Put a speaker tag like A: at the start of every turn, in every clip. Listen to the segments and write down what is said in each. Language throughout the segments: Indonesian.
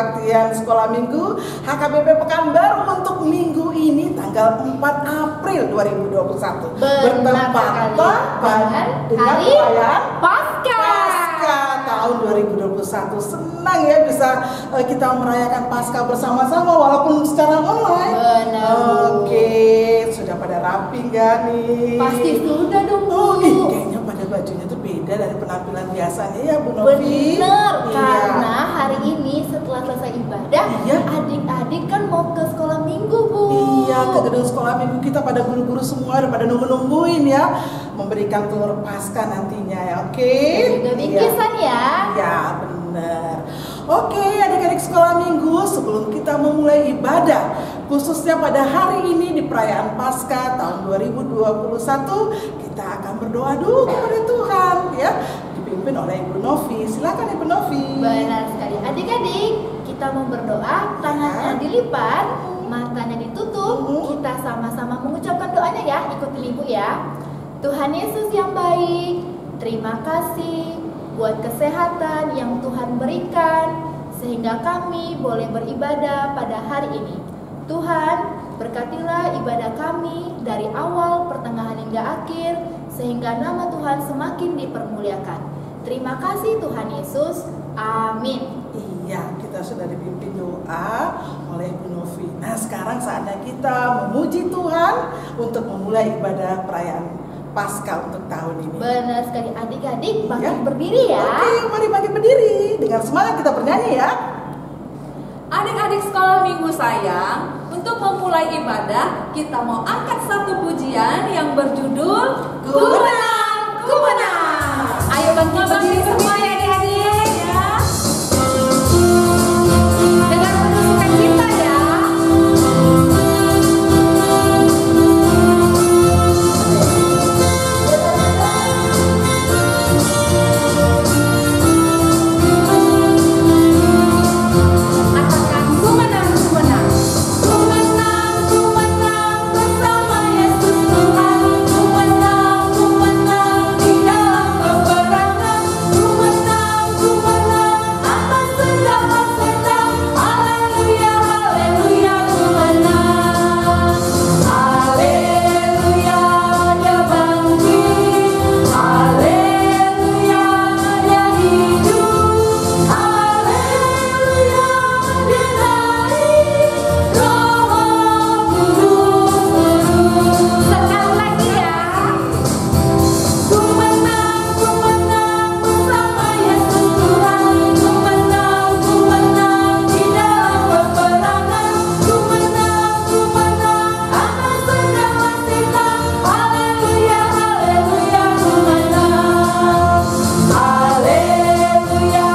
A: kebaktian sekolah minggu HKBP Pekanbaru untuk minggu ini tanggal 4 April 2021. Bertepatan dengan perayaan
B: Pasca
A: tahun 2021. Senang ya bisa kita merayakan Pasca bersama-sama walaupun secara online.
B: Benar.
A: Oke, sudah pada rapi nggak nih?
B: Pasti sudah dong, Bu.
A: Kayaknya pada bajunya tuh beda dari penampilan biasanya ya, Bu Novi.
B: Bener,
A: Iya.
B: karena hari ini setelah selesai ibadah,
A: Iya.
B: adik-adik kan mau ke sekolah minggu, Bu.
A: Iya, ke gedung sekolah minggu kita pada guru-guru semua udah pada nungguin ya memberikan telur Pasca nantinya ya. Oke.
B: Juga bingkisan ya.
A: Iya, benar. Oke, adik-adik sekolah minggu, sebelum kita memulai ibadah khususnya pada hari ini di perayaan Pasca tahun 2021, kita akan berdoa dulu kepada Tuhan ya, dipimpin oleh Ibu Novi. Silakan Ibu Novi.
B: Benar sekali. Adik-adik, kita mau berdoa, tangannya dilipat, matanya ditutup, kita sama-sama mengucapkan doanya ya. Ikutin Ibu ya. Tuhan Yesus yang baik, terima kasih buat kesehatan yang Tuhan berikan sehingga kami boleh beribadah pada hari ini. Tuhan, berkatilah ibadah kami dari awal, pertengahan hingga akhir sehingga nama Tuhan semakin dipermuliakan. Terima kasih Tuhan Yesus. Amin.
A: Iya, kita sudah dipimpin doa oleh Ibu Novi. Nah, sekarang saatnya kita memuji Tuhan untuk memulai ibadah perayaan Pasca untuk tahun ini.
B: Benar sekali, adik-adik bangkit berdiri ya.
A: Oke, mari bangkit berdiri. Dengan semangat kita bernyanyi ya.
C: Adik-adik sekolah minggu sayang, untuk memulai ibadah kita mau angkat satu pujian yang berjudul
A: Ku menang, ku menang.
C: Ayo bangkit berdiri semua ya adik-adik ya. Dengan penuh sukacita ya. Katakan ku menang, ku menang. Ku menang, ku menang bersama Yesus Tuhan. Ku menang di dalam peperangan. Ku menang atas segala setan. Haleluya, haleluya, ku menang. Haleluya, dia bangkit. Haleluya, dia hidup. Haleluya, dia naik. Roh Kudus turun. Sekali lagi ya. Ku menang bersama Yesus Tuhan. Ku menang di dalam peperangan. Ku menang atas segala setan. Haleluya, haleluya, ku menang. Haleluya,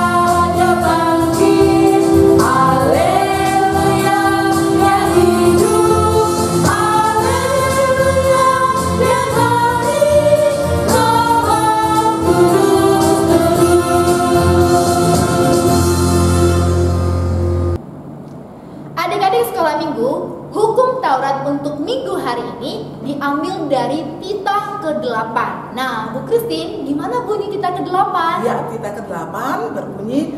C: dia bangkit. Haleluya, dia hidup. Haleluya, dia naik. Roh Kudus turun.
B: Adik-adik sekolah minggu, hukum Taurat untuk minggu hari ini diambil dari titah ke-8. Nah, Bu Christine, gimana bunyi titah ke-8?
A: Ya, titah ke-8 berbunyi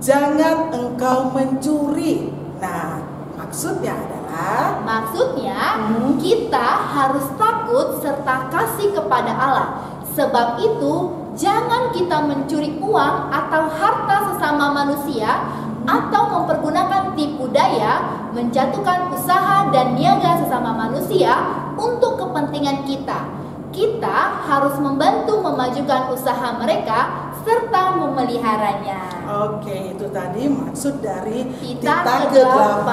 A: jangan engkau mencuri. Nah, maksudnya adalah
B: Maksudnya, kita harus takut serta kasih kepada Allah. Sebab itu, jangan kita mencuri uang atau harta sesama manusia atau mempergunakan tipu daya, menjatuhkan usaha dan niaga sesama manusia untuk kepentingan kita. Kita harus membantu memajukan usaha mereka serta memeliharanya.
A: oke, itu tadi maksud dari
B: Titah
A: titah
B: ke-8.
A: ke-8.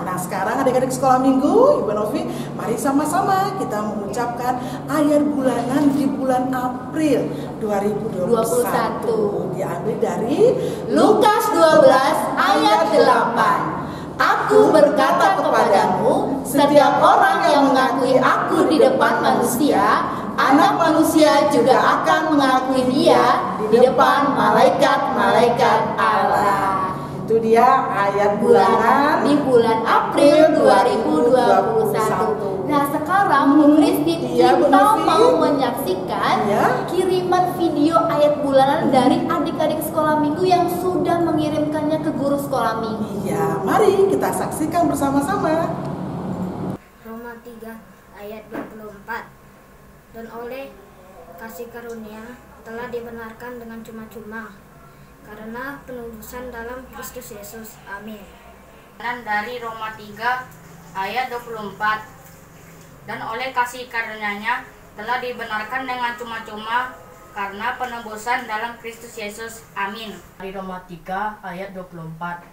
A: Nah, sekarang adik-adik sekolah minggu, Ibu Novi, mari sama-sama kita mengucapkan ayat bulanan di bulan April 2021. Diambil dari
B: Lukas 12 ayat 8. Aku berkata kepadamu, setiap orang yang mengakui aku di depan manusia, Anak Manusia juga akan mengakui dia di depan malaikat-malaikat Allah.
A: Itu dia ayat bulanan
B: Di bulan April 2021. Nah sekarang Bu Christine,
A: Iya, Bu
B: kita
A: Novi.
B: mau menyaksikan
A: Iya.
B: kiriman video ayat bulanan dari adik-adik sekolah minggu yang sudah mengirimkannya ke guru sekolah minggu.
A: Iya, mari kita saksikan bersama-sama.
D: Roma 3 ayat 24. Dan oleh kasih karunia telah dibenarkan dengan cuma-cuma karena penebusan dalam Kristus Yesus. Amin.
E: Dan dari Roma 3 ayat 24. Dan oleh kasih karunia-Nya telah dibenarkan dengan cuma-cuma karena penebusan dalam Kristus Yesus. Amin.
F: Dari Roma 3 ayat 24.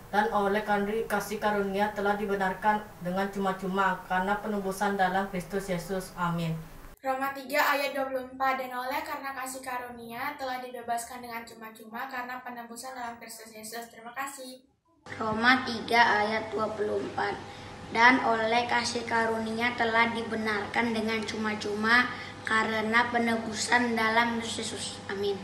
F: Dan oleh kasih karunia telah dibenarkan dengan cuma-cuma karena penebusan dalam Kristus Yesus. Amin.
G: Roma 3 ayat 24. Dan oleh karena kasih karunia telah dibebaskan dengan cuma-cuma karena penebusan dalam Kristus Yesus. Terima kasih.
D: Roma 3 ayat 24. Dan oleh kasih karunia telah dibenarkan dengan cuma-cuma karena penebusan dalam Kristus Yesus. Amin.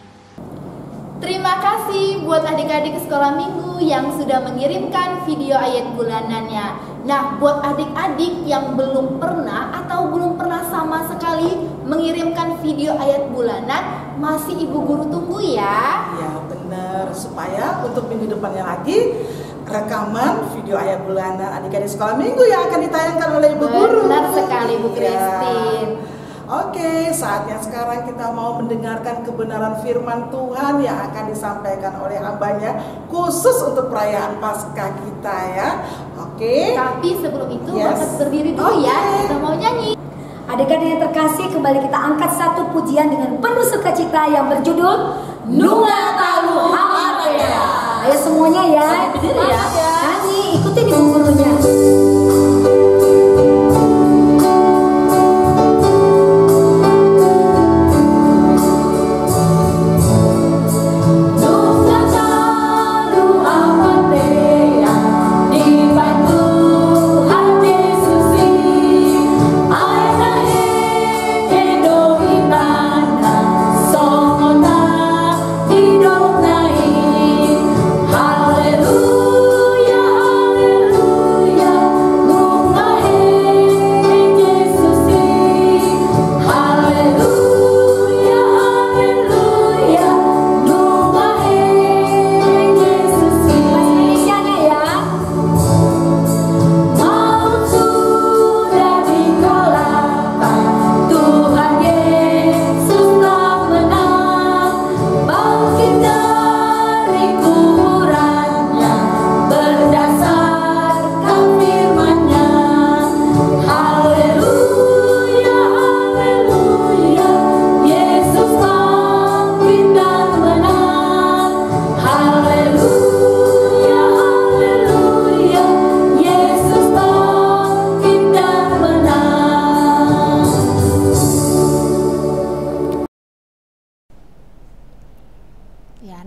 B: Terima kasih buat adik-adik sekolah minggu yang sudah mengirimkan video ayat bulanannya. Nah, buat adik-adik yang belum pernah atau belum pernah sama sekali mengirimkan video ayat bulanan, masih Ibu Guru tunggu ya.
A: Ya benar, supaya untuk minggu depannya lagi rekaman video ayat bulanan adik-adik sekolah minggu yang akan ditayangkan oleh Ibu Guru.
B: Benar sekali Bu
A: Ya.
B: Christine.
A: Oke, saatnya sekarang kita mau mendengarkan kebenaran firman Tuhan yang akan disampaikan oleh hambanya khusus untuk perayaan Paskah kita ya. Oke.
B: Tapi sebelum itu
A: Yes.
B: Bapak berdiri dulu ya,
A: Oke.
B: kita mau nyanyi.
H: Adik-adik yang terkasih, kembali kita angkat satu pujian dengan penuh sukacita yang berjudul Nunga Talu Haleluya. Ayo semuanya ya,
B: Berdiri ya.
H: nyanyi, ikutin Ibu Gurunya.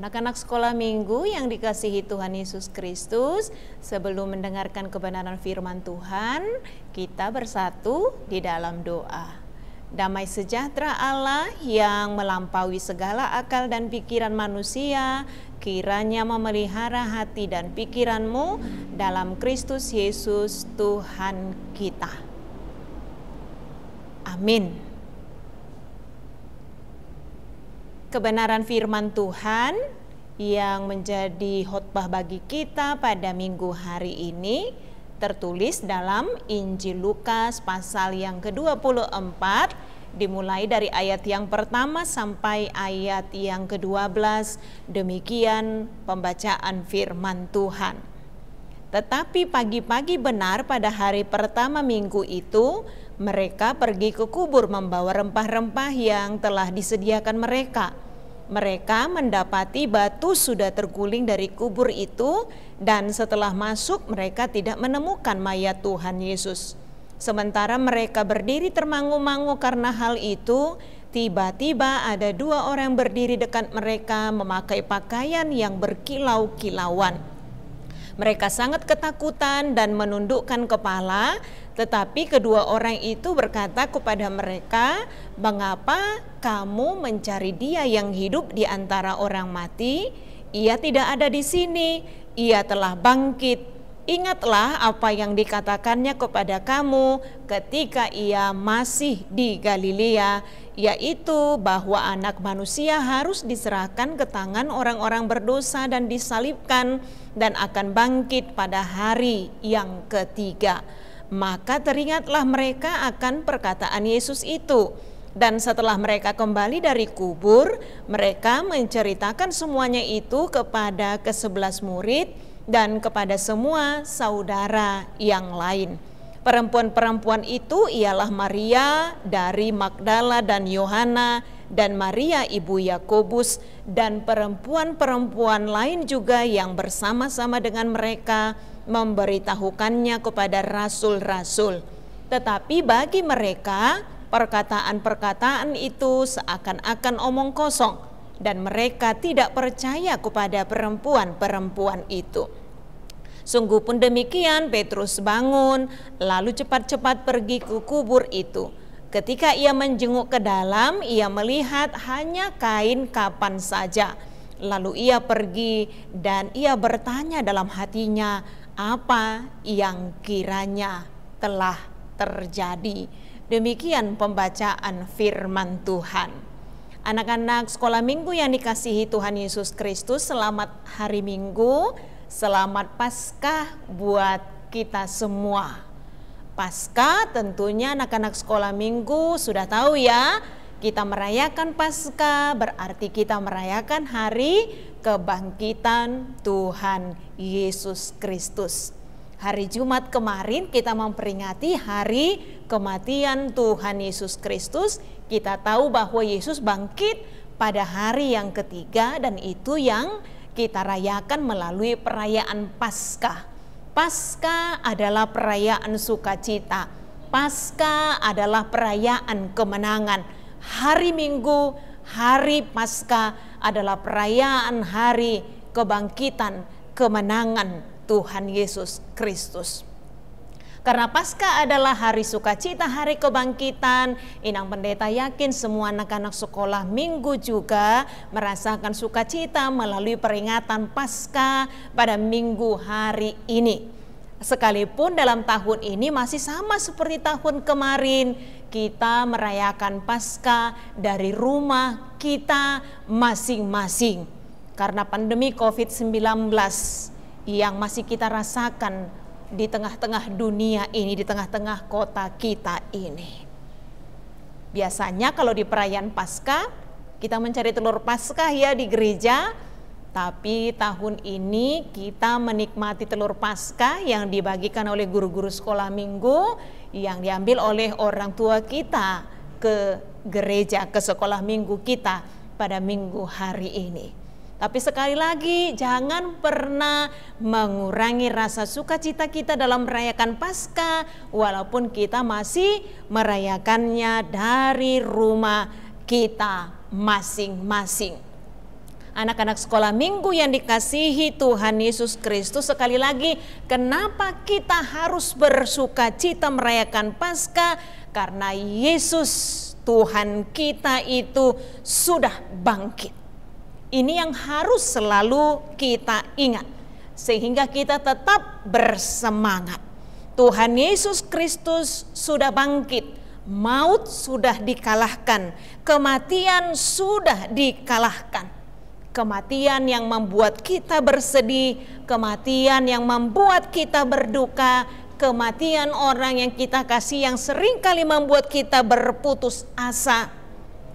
I: Anak-anak sekolah minggu yang dikasihi Tuhan Yesus Kristus, sebelum mendengarkan kebenaran firman Tuhan, kita bersatu di dalam doa. Damai sejahtera Allah yang melampaui segala akal dan pikiran manusia, kiranya memelihara hati dan pikiranmu dalam Kristus Yesus Tuhan kita. Amin. Kebenaran firman Tuhan yang menjadi khotbah bagi kita pada minggu hari ini tertulis dalam Injil Lukas pasal yang ke-24, dimulai dari ayat yang pertama sampai ayat yang ke-12. Demikian pembacaan firman Tuhan. Tetapi pagi-pagi benar pada hari pertama minggu itu, mereka pergi ke kubur membawa rempah-rempah yang telah disediakan mereka. Mereka mendapati batu sudah terguling dari kubur itu, dan setelah masuk mereka tidak menemukan mayat Tuhan Yesus. Sementara mereka berdiri termangu-mangu karena hal itu, tiba-tiba ada dua orang berdiri dekat mereka memakai pakaian yang berkilau-kilauan. Mereka sangat ketakutan dan menundukkan kepala, tetapi kedua orang itu berkata kepada mereka, "Mengapa kamu mencari Dia yang hidup di antara orang mati? Ia tidak ada di sini, Ia telah bangkit. Ingatlah apa yang dikatakannya kepada kamu ketika ia masih di Galilea, yaitu bahwa Anak Manusia harus diserahkan ke tangan orang-orang berdosa dan disalibkan dan akan bangkit pada hari yang ketiga. Maka teringatlah mereka akan perkataan Yesus itu. Dan setelah mereka kembali dari kubur, mereka menceritakan semuanya itu kepada ke-11 murid dan kepada semua saudara yang lain. Perempuan-perempuan itu ialah Maria dari Magdala dan Yohana dan Maria ibu Yakobus dan perempuan-perempuan lain juga yang bersama-sama dengan mereka memberitahukannya kepada rasul-rasul. Tetapi bagi mereka perkataan-perkataan itu seakan-akan omong kosong dan mereka tidak percaya kepada perempuan-perempuan itu. Sungguh pun demikian, Petrus bangun lalu cepat-cepat pergi ke kubur itu. Ketika ia menjenguk ke dalam, ia melihat hanya kain kapan saja. Lalu ia pergi dan ia bertanya dalam hatinya apa yang kiranya telah terjadi. Demikian pembacaan firman Tuhan. Anak-anak sekolah minggu yang dikasihi Tuhan Yesus Kristus, selamat hari Minggu, selamat Paskah buat kita semua. Paskah tentunya anak-anak sekolah minggu sudah tahu ya, kita merayakan Paskah berarti kita merayakan hari kebangkitan Tuhan Yesus Kristus. Hari Jumat kemarin kita memperingati hari kematian Tuhan Yesus Kristus. Kita tahu bahwa Yesus bangkit pada hari yang ketiga dan itu yang kita rayakan melalui perayaan Paskah. Paskah adalah perayaan sukacita. Paskah adalah perayaan kemenangan. Hari Minggu, hari Paskah adalah perayaan hari kebangkitan, kemenangan Tuhan Yesus Kristus. Karena Paskah adalah hari sukacita, hari kebangkitan, Inang Pendeta yakin semua anak-anak sekolah minggu juga merasakan sukacita melalui peringatan Paskah pada minggu hari ini. Sekalipun dalam tahun ini masih sama seperti tahun kemarin, kita merayakan Paskah dari rumah kita masing-masing. Karena pandemi COVID-19 yang masih kita rasakan di tengah-tengah dunia ini, di tengah-tengah kota kita ini. Biasanya kalau di perayaan Paskah, kita mencari telur Paskah ya di gereja, tapi tahun ini kita menikmati telur Paskah yang dibagikan oleh guru-guru sekolah minggu, yang diambil oleh orang tua kita ke gereja, ke sekolah minggu kita pada minggu hari ini. Tapi sekali lagi jangan pernah mengurangi rasa sukacita kita dalam merayakan Paskah walaupun kita masih merayakannya dari rumah kita masing-masing. Anak-anak sekolah minggu yang dikasihi Tuhan Yesus Kristus, sekali lagi kenapa kita harus bersukacita merayakan Paskah? Karena Yesus Tuhan kita itu sudah bangkit. Ini yang harus selalu kita ingat sehingga kita tetap bersemangat. Tuhan Yesus Kristus sudah bangkit, maut sudah dikalahkan, kematian sudah dikalahkan. Kematian yang membuat kita bersedih, kematian yang membuat kita berduka, kematian orang yang kita kasih yang seringkali membuat kita berputus asa.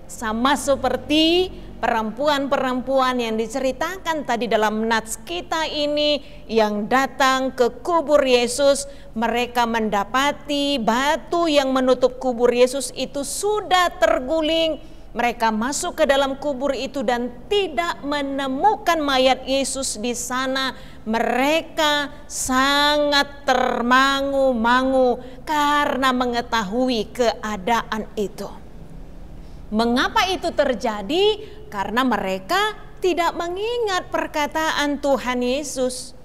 I: Sama seperti perempuan-perempuan yang diceritakan tadi dalam nats kita ini yang datang ke kubur Yesus, mereka mendapati batu yang menutup kubur Yesus itu sudah terguling. Mereka masuk ke dalam kubur itu dan tidak menemukan mayat Yesus di sana. Mereka sangat termangu-mangu karena mengetahui keadaan itu. Mengapa itu terjadi? Karena mereka tidak mengingat perkataan Tuhan Yesus.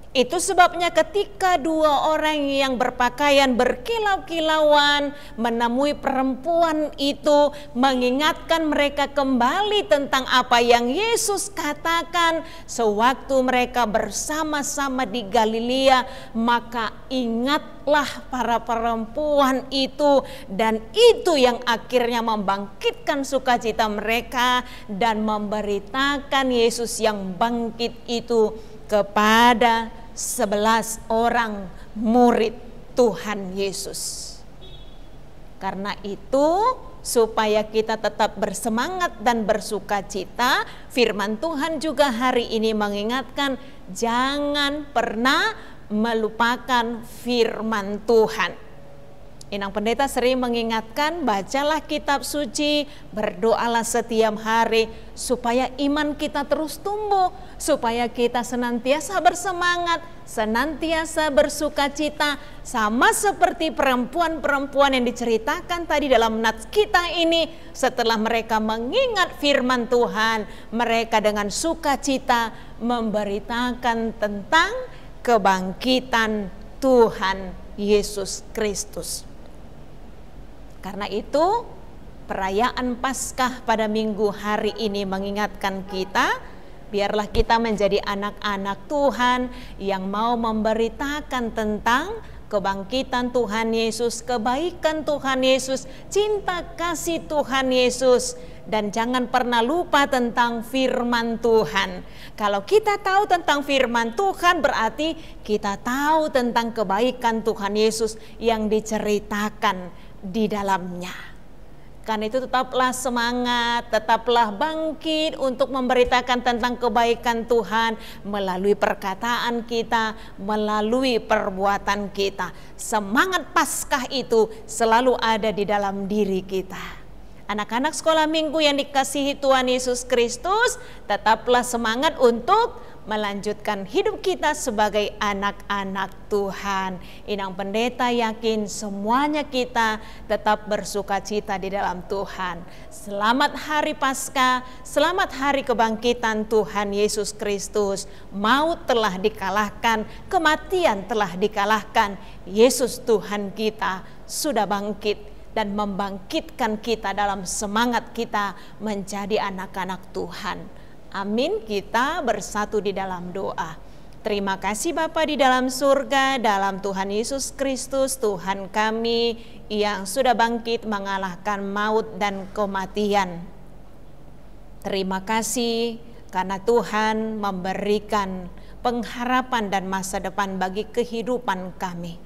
I: Itu sebabnya ketika dua orang yang berpakaian berkilau-kilauan menemui perempuan itu, mengingatkan mereka kembali tentang apa yang Yesus katakan sewaktu mereka bersama-sama di Galilea, maka ingatlah para perempuan itu, dan itu yang akhirnya membangkitkan sukacita mereka dan memberitakan Yesus yang bangkit itu kepada 11 orang murid Tuhan Yesus. Karena itu, supaya kita tetap bersemangat dan bersukacita, firman Tuhan juga hari ini mengingatkan jangan pernah melupakan firman Tuhan. Inang Pendeta sering mengingatkan, bacalah kitab suci, berdoalah setiap hari supaya iman kita terus tumbuh, supaya kita senantiasa bersemangat, senantiasa bersukacita, sama seperti perempuan-perempuan yang diceritakan tadi dalam nats kita ini. Setelah mereka mengingat firman Tuhan, mereka dengan sukacita memberitakan tentang kebangkitan Tuhan Yesus Kristus. Karena itu, perayaan Paskah pada minggu hari ini mengingatkan kita, biarlah kita menjadi anak-anak Tuhan yang mau memberitakan tentang kebangkitan Tuhan Yesus, kebaikan Tuhan Yesus, cinta kasih Tuhan Yesus. Dan jangan pernah lupa tentang firman Tuhan. Kalau kita tahu tentang firman Tuhan, berarti kita tahu tentang kebaikan Tuhan Yesus yang diceritakan di dalamnya. Karena itu tetaplah semangat, tetaplah bangkit untuk memberitakan tentang kebaikan Tuhan melalui perkataan kita, melalui perbuatan kita. Semangat Paskah itu selalu ada di dalam diri kita. Anak-anak sekolah minggu yang dikasihi Tuhan Yesus Kristus, tetaplah semangat untuk melanjutkan hidup kita sebagai anak-anak Tuhan. Inang Pendeta yakin semuanya kita tetap bersukacita di dalam Tuhan. Selamat Hari Paskah, selamat Hari Kebangkitan Tuhan Yesus Kristus. Maut telah dikalahkan, kematian telah dikalahkan. Yesus Tuhan kita sudah bangkit dan membangkitkan kita dalam semangat kita menjadi anak-anak Tuhan. Amin. Kita bersatu di dalam doa. Terima kasih Bapa di dalam surga, dalam Tuhan Yesus Kristus, Tuhan kami yang sudah bangkit mengalahkan maut dan kematian. Terima kasih karena Tuhan memberikan pengharapan dan masa depan bagi kehidupan kami.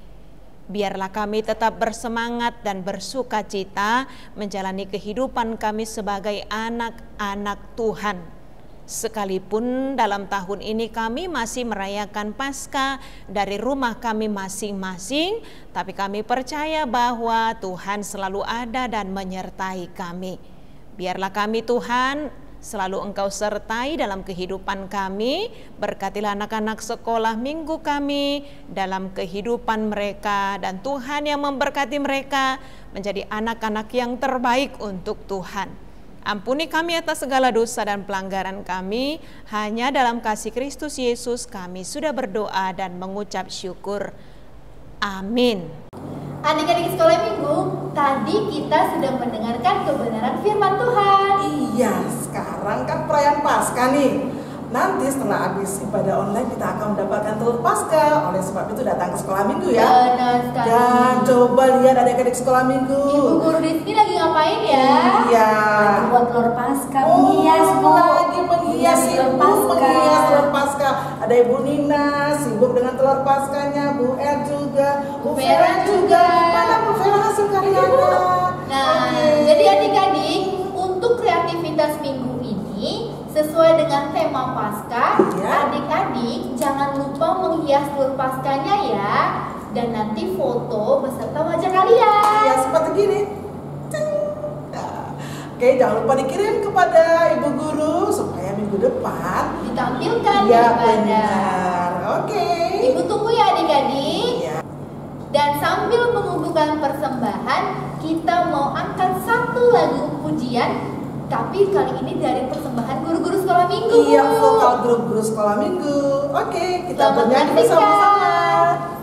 I: Biarlah kami tetap bersemangat dan bersukacita menjalani kehidupan kami sebagai anak-anak Tuhan. Sekalipun dalam tahun ini kami masih merayakan Paskah dari rumah kami masing-masing, tapi kami percaya bahwa Tuhan selalu ada dan menyertai kami. Biarlah kami Tuhan selalu Engkau sertai dalam kehidupan kami. Berkatilah anak-anak sekolah minggu kami dalam kehidupan mereka, dan Tuhan yang memberkati mereka menjadi anak-anak yang terbaik untuk Tuhan. Ampuni kami atas segala dosa dan pelanggaran kami. Hanya dalam kasih Kristus Yesus kami sudah berdoa dan mengucap syukur. Amin.
B: Adik-adik sekolah minggu, tadi kita sudah mendengarkan kebenaran firman Tuhan.
A: Iya, sekarang kan perayaan Paskah nih. Nanti setelah habis ibadah online kita akan mendapatkan telur Paskah. Oleh sebab itu datang ke sekolah minggu ya.
B: Benar sekali.
A: Dan coba lihat adik-adik sekolah minggu.
B: Ibu guru di sini lagi ngapain ya?
A: Iya.
H: Buat telur Paskah,
A: Menghias,
H: Bu.
A: lagi menghias, sibuk menghias telur Paskah. Ada Ibu Nina sibuk dengan telur Paskahnya, Bu Er juga, Bu Vera juga. Mana Bu Vera hasil karyanya?
B: Nah, jadi adik-adik, untuk kreativitas minggu ini sesuai dengan tema Paskah, adik-adik jangan lupa menghias telur Paskahnya ya, dan nanti foto beserta wajah kalian.
A: Ya seperti gini. Oke, jangan lupa dikirim kepada Ibu Guru supaya minggu depan
B: ditampilkan
A: ya,
B: di
A: benar. Oke.
B: Ibu tunggu ya adik-adik.
A: Ya.
B: Dan sambil mengumpulkan persembahan, kita mau angkat satu lagu pujian Tapi kali ini dari persembahan guru-guru sekolah minggu.
A: Iya, vokal grup guru sekolah minggu. Oke, kita
B: Selamat
A: bernyanyi
B: mendengarkan.
A: bersama-sama.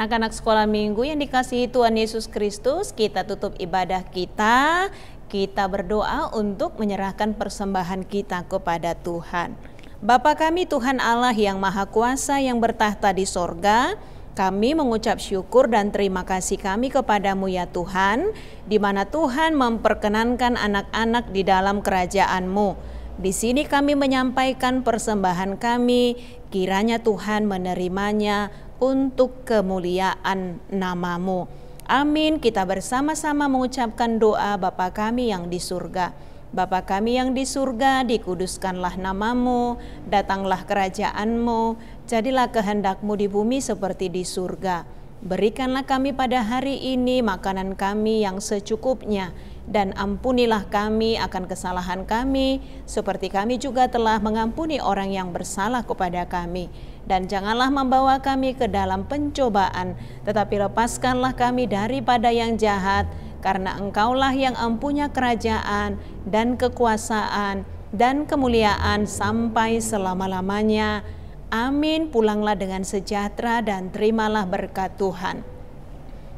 I: Anak-anak sekolah minggu yang dikasihi Tuhan Yesus Kristus, kita tutup ibadah kita. Kita berdoa untuk menyerahkan persembahan kita kepada Tuhan. Bapa kami Tuhan Allah yang Maha Kuasa yang bertahta di sorga, kami mengucap syukur dan terima kasih kami kepadamu ya Tuhan, di mana Tuhan memperkenankan anak-anak di dalam kerajaan-Mu. Di sini kami menyampaikan persembahan kami, kiranya Tuhan menerimanya untuk kemuliaan nama-Mu. Amin. Kita bersama-sama mengucapkan doa Bapa kami yang di surga. Bapa kami yang di surga, dikuduskanlah nama-Mu, datanglah kerajaan-Mu, jadilah kehendak-Mu di bumi seperti di surga. Berikanlah kami pada hari ini makanan kami yang secukupnya, dan ampunilah kami akan kesalahan kami, seperti kami juga telah mengampuni orang yang bersalah kepada kami. Dan janganlah membawa kami ke dalam pencobaan, tetapi lepaskanlah kami daripada yang jahat, karena Engkaulah yang empunya kerajaan dan kekuasaan dan kemuliaan sampai selama-lamanya. Amin. Pulanglah dengan sejahtera dan terimalah berkat Tuhan.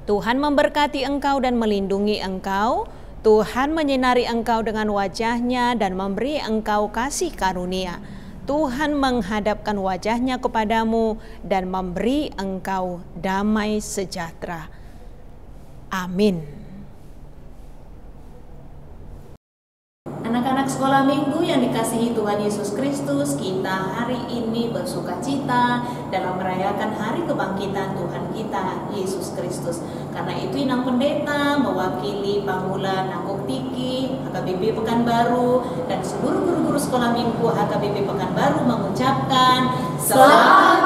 I: Tuhan memberkati engkau dan melindungi engkau. Tuhan menyinari engkau dengan wajah-Nya dan memberi engkau kasih karunia. Tuhan menghadapkan wajah-Nya kepadamu dan memberi engkau damai sejahtera. Amin. Anak-anak sekolah minggu yang dikasihi Tuhan Yesus Kristus, kita hari ini bersuka cita dalam merayakan hari kebangkitan Tuhan kita, Yesus Kristus. Karena itu Inang Pendeta mewakili Pamulan Nangkuk Tiki, HKBP Pekanbaru, dan seluruh guru-guru sekolah minggu HKBP Pekanbaru mengucapkan selamat